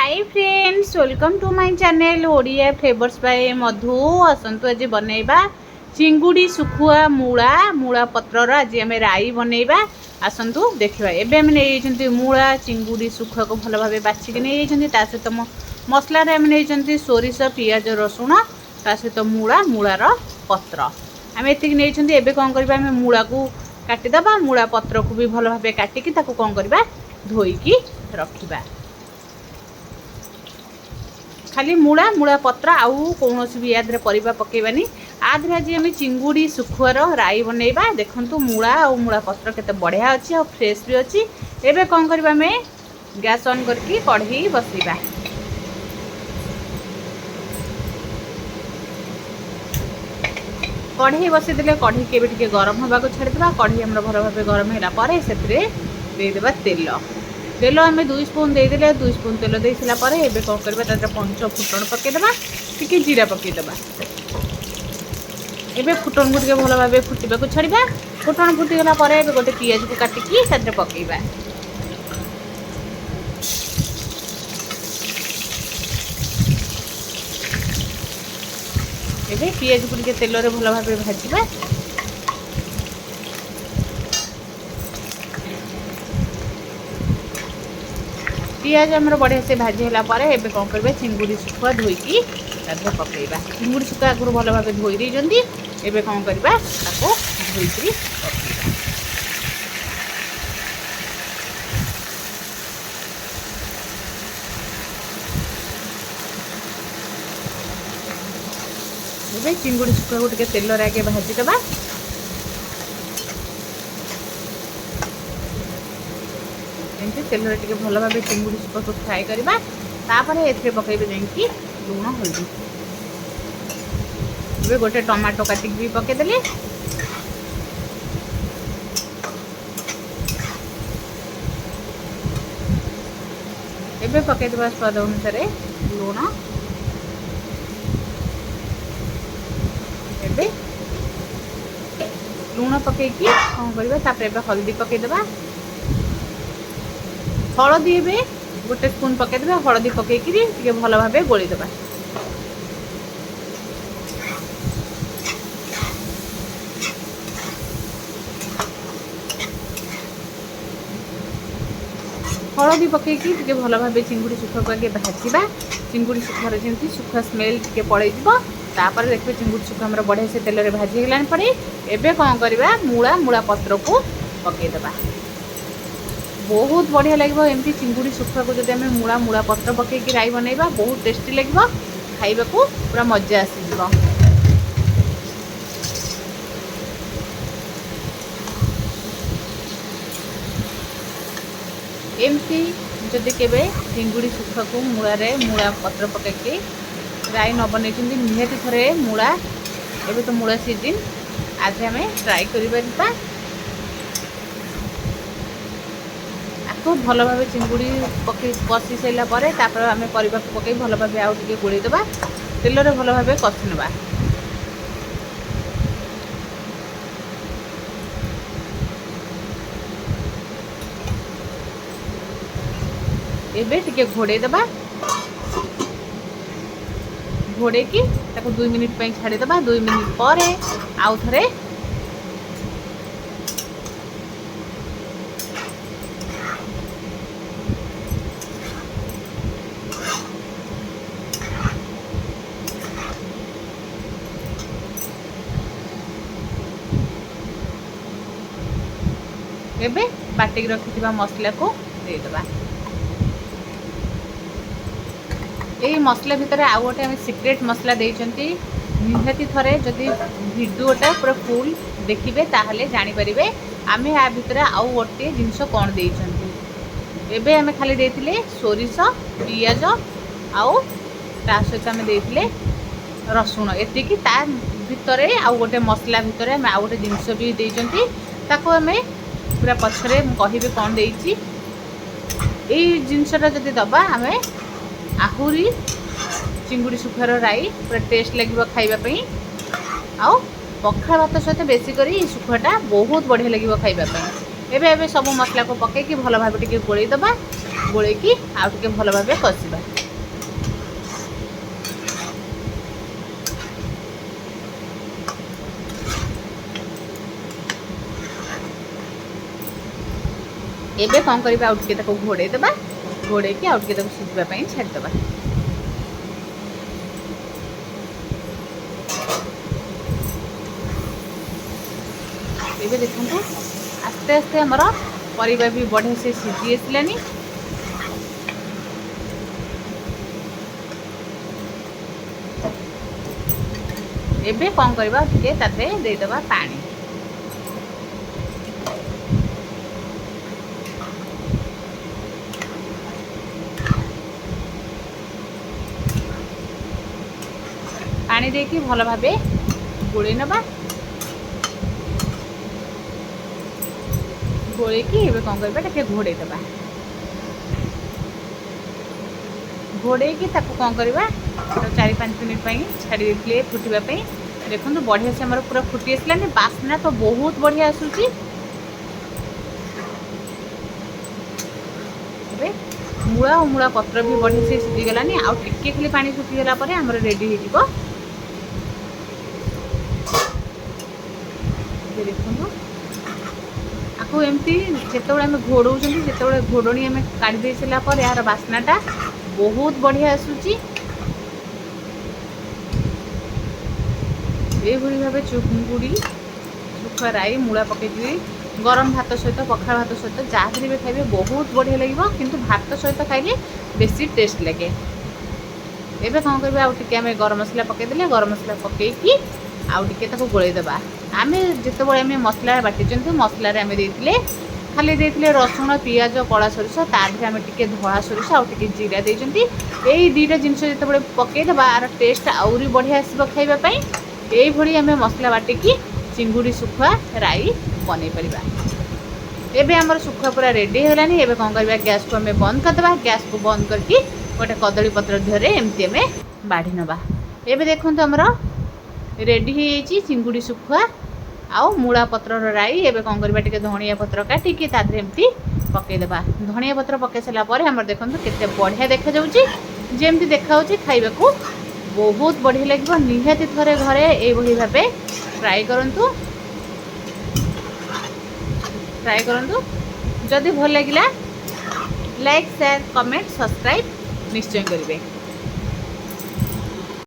Hi friends welcome to my channel Odia flavours by Madhu. आसतु आज बनैबा चिंगुड़ी सुखुआ मूला मूला पत्रर आज आम राई बनैबा। आसतु देखा एबे आम नहीं मूला चिंगुड़ी सुखुआ को भल भाव बाछिक नहीं सहित मसला आम नहीं सोरिष पियाज रसुण ता सहित मूला मूलार पत्र आम एतिक नहीं एबे कौन करबा आम मूला को काटिदबा मूला पत्र को भी भल भाव काटिकी ताको कौन करबा धोईकी रखिबा। खाली मूला मूला पत्र आउ कौन भी याद परिबा पकेबानी आधे आज आम चिंगुड़ी सुखुआर राई बनैबा। देखंतु मूला और मूला पत्र केते बढ़िया अच्छी और फ्रेश भी अच्छी। एबे कौन करबा आम गैस ऑन करके कढ़ई बसैबा। कढ़ई बसई देले कढ़ई के टिके गरम होगा छाड़ीदा। कढ़ई आम भल भाव गरम है से देदेबा तेल तेल आम 2 स्पून देदेले 2 स्पून तेल दे सारापर एबे कौन करबा तार 5 फुटण पकेदेबा टिके जीरा पकेदेबा। एबे फुटण को टिके भल भाव फुटवा छाड़ीबा। फुटण फुटीगला पर एबे गोटे पियाज को काटिकी तादरे पकेइबा। एबे पियाज को टिके तेल रे भल भाव भाजिबा। पियाज आमर बढ़िया से भाजी है कौन करबा चिंगुड़ी सुखुआ धोईकी तादरे पकेइबा। चिंगुड़ी सुखुआ आगु भल भाव धोई देइजंती एबे कौन करबा ताको धोईकी पकेइबा। एबे चिंगुड़ी सुखुआ को टिके तेल रे आगे भाजी दबा। तेल टे भल भाव चिंगुड़ी सुखुआ को फ्राए करवा। तापर ए पकईबे जाकि लुण हल्दी। ए गोटे टमाटो काटिक भी पकईदेली। एबे पकईदेबा स्वाद अनुसार लुण। एबे लुण पकईकी कौन करबा तापर एबे हल्दी पकईदेबा। हलदी ए गोटे स्पून पकईदेबा। हलदी पकईकि टिके भल भाव गोलीदेबा। हलदी पकईकि टिके भल भाव चिंगुड़ी सुखुआ को आगे भाजवा। चिंगुड़ी सुखुआर जमी सुखुआ स्मेल टिके पड़ेजिव। तापर देखिए चिंगुड़ी सुखुआ हमर बढ़िया से तेल रे भाजी गलानी पड़े। एबे कौन करबा मूला मूला पत्र को पकईदेबा। बहुत बढ़िया लगे एमती चिंगुड़ी सुखुआ को जब आम मूला मूला पत्र पकईकी राई बनैबा बहुत टेस्टी लगे खाइबा को पूरा मजा आसीज। एमती जदि केबे चिंगुड़ी सुखुआ को मूला रे मूला पत्र पकईकी राई न बन निहाती थरे मूला एबे तो मूला सीजन आज आम ट्राए कर तो भल भाव चिंगुड़ी पकई कषि सारा पर आम परिवा पकई भल भाव आउ टे गोलैदेबा। तेल रे भल भाव कषि नेबा। एबे टिके घोड़ेदेबा। घोड़ेकी ताको 2 मिनिट पई छाड़ीदेबा। 2 मिनिट पर आउ थरे एबे बाटिक रखिथिबा मसला को देदेबा। यही मसला भितर आउ गोटे आम सिक्रेट मसला देइचंती निहाती थरे जदि वीडियोटा पूरा फुल देखिबे ताहले जानि परिबे आमे आ भितर आउ गोटे जिंस कोन देइचंती। एबे आमे खाली देइथिले सोरिष पियाज आउ ता सहित आमे देइथिले रसुण एतिकी ता भितर आउ गोटे मसला भितर आमे आउ गोटे जिंस भी देइचंती ताको आमे पूरा पछरे कहिबे कौन देइची। एई जिनसटा जदि दबा आमे आहुरी चिंगुड़ी सुखुआर राई पूरा टेस्ट लगे खाइबा पई। आउ पखाल भात सहित बेसी करी सुखुआटा बहुत बढ़िया लगे खाइबा पई। एबे एबे सब मसला को पकईकी भल भाव टिके गोलैदेबा। गोलेकी आउ टिके भल भाबे कसिबा। एबे कौन करबा आउ टिके ताको घोड़े देबा, घोड़े की आउ टिके ताको सिझबा पई छाड़ देबा। एबे देखंतु आस्ते आस्ते हमर परिबा भी बढ़िया से सिझी आसलानी। एबे कौन करबा टिके ताते दे देबा पानी। पानी देकी भल भाबे गोले नबा। गोले की एबे कौन करबा टिके घोड़े देबा। घोड़े की ताको कौन करबा 4-5 मिनिट पई छाड़ी देथिले फुटिबा पई। देखंतु बढ़िया से हमर पूरा फुटी आसलानी, बास्ना तो बहुत बढ़िया आसुची। एबे मूला और मूला पत्र भी बढ़िया से सिझी गलानी। आ टिके खाली पानी सुखी गला परे हमर रेडी हे जिवो। देखंतु आको एमती जेतेबेले हम घोड़ौछंती जेतेबेले घोड़णी हम काढी दे सला पर यार बास्नाटा बहुत बढ़िया आसुची। ए भली भाबे चुंगुड़ी सुखा राई मूला पकेई गरम भात सहित पखाल भात सहित जहाँ भी खाइबे बहुत बढ़िया लगे, किंतु भात सहित खाइले बेसी टेस्ट लगे। एबे कौन करबे आउ टिके हम गरम मसला पकेदेले, गरम मसला पकेकी आउ टिके ताको गोळेई देबा। आमे जेतेबेले आमे मसला बाटिचंतु मसला रे आमे देइतिले खाली देइतिले रसुण पियाज कड़ा सोरिष, ताधे आमे टिके धळा सोरिष आउ टिके जीरा देइचंती। एई दुईटा जिनिस जेतेबेले पकेई देबा आर टेस्ट आउरी बढ़िया आसीबो खाइबा पई। एई भली आमे मसला बाटिकी चिंगुड़ी सुखुआ राई बनै परिबा। एबे हमर सुखुआ पूरा रेडी हेलानी। एबे कौन करबा गैस को हमें बंद कर देबा। गैस को बंद करके गोटे कदली पत्र धरे एमती हमें बाढ़ी नबा। एबे देखंतु हमर रेडी हे जाइची चिंगुड़ी सुखुआ आउ मूला पत्र राई। एबे कौन करबा टिके धनिया पत्र काटिकी तादरे एमती पकेई देबा। धनिया पत्र पकेई सला परे हमर देखंतु केते बढ़िया देखा जाउची, जेमती देखा होची खाइबाकू बहुत बढ़िया लगे। निहाती थरे घरे ए भली भाबे ट्राई करंतु, ट्राई करंतु। जदि भल लगिला लाइक शेयर कमेंट सब्सक्राइब निश्चय करिवे।